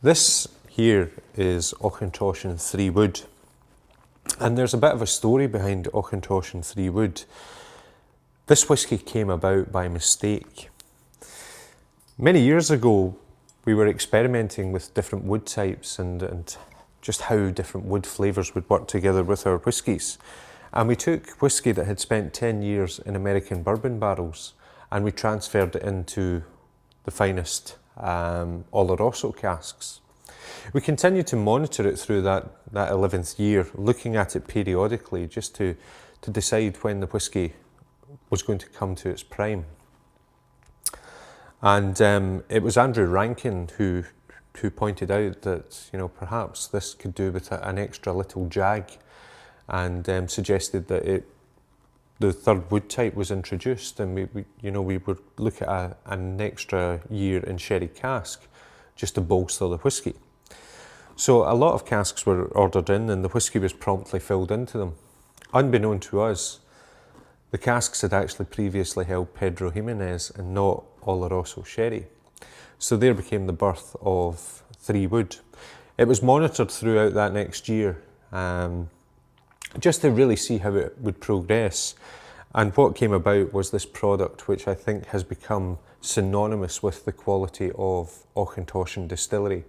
This here is Auchentoshan Three Wood, and there's a bit of a story behind Auchentoshan Three Wood. This whisky came about by mistake. Many years ago, we were experimenting with different wood types and just how different wood flavours would work together with our whiskies. And we took whisky that had spent 10 years in American bourbon barrels and we transferred it into the finest Oloroso casks. We continued to monitor it through that 11th year, looking at it periodically just to decide when the whisky was going to come to its prime. And it was Andrew Rankin who pointed out that, you know, perhaps this could do with an extra little jag, and suggested that the third wood type was introduced, and we would look at an extra year in sherry cask just to bolster the whisky. So a lot of casks were ordered in and the whisky was promptly filled into them. Unbeknown to us, the casks had actually previously held Pedro Jimenez and not Oloroso sherry. So there became the birth of Three Wood. It was monitored throughout that next year, just to really see how it would progress. And what came about was this product, which I think has become synonymous with the quality of Auchentoshan Distillery.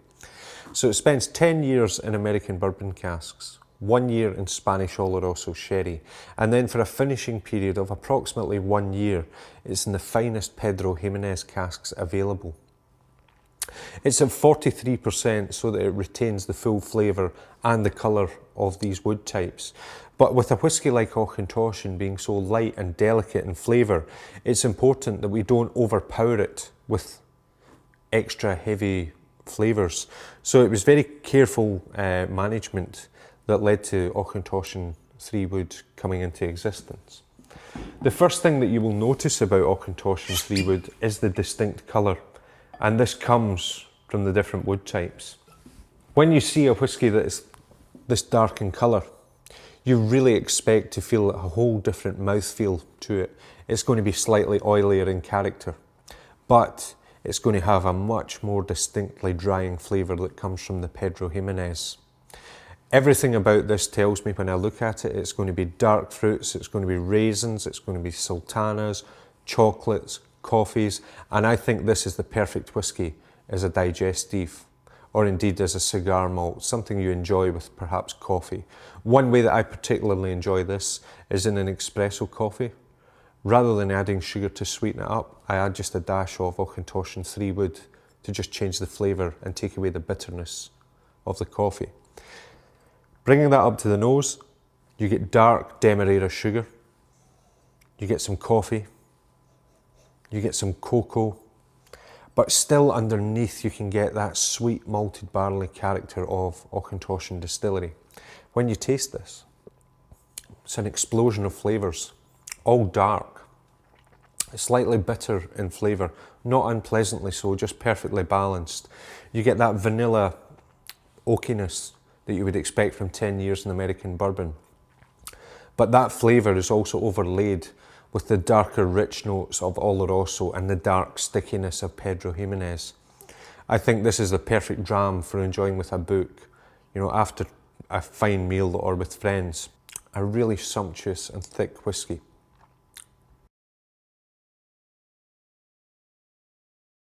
So it spends 10 years in American bourbon casks, 1 year in Spanish Oloroso sherry, and then for a finishing period of approximately 1 year, it's in the finest Pedro Jimenez casks available. It's at 43% so that it retains the full flavour and the colour of these wood types. But with a whisky like Auchentoshan being so light and delicate in flavour, it's important that we don't overpower it with extra heavy flavours. So it was very careful management that led to Auchentoshan Three Wood coming into existence. The first thing that you will notice about Auchentoshan Three Wood is the distinct colour. And this comes from the different wood types. When you see a whisky that is this dark in colour, you really expect to feel a whole different mouthfeel to it. It's going to be slightly oilier in character, but it's going to have a much more distinctly drying flavour that comes from the Pedro Jimenez. Everything about this tells me when I look at it, it's going to be dark fruits, it's going to be raisins, it's going to be sultanas, chocolates, coffees, and I think this is the perfect whisky as a digestive, or indeed as a cigar malt, something you enjoy with perhaps coffee. One way that I particularly enjoy this is in an espresso coffee. Rather than adding sugar to sweeten it up, I add just a dash of Auchentoshan Three Wood to just change the flavour and take away the bitterness of the coffee. Bringing that up to the nose, you get dark Demerara sugar, you get some coffee, you get some cocoa, but still underneath you can get that sweet malted barley character of Auchentoshan Distillery. When you taste this, it's an explosion of flavours, all dark, slightly bitter in flavour, not unpleasantly so, just perfectly balanced. You get that vanilla oakiness that you would expect from 10 years in American bourbon. But that flavour is also overlaid with the darker rich notes of Oloroso and the dark stickiness of Pedro Jimenez. I think this is the perfect dram for enjoying with a book, you know, after a fine meal or with friends. A really sumptuous and thick whisky.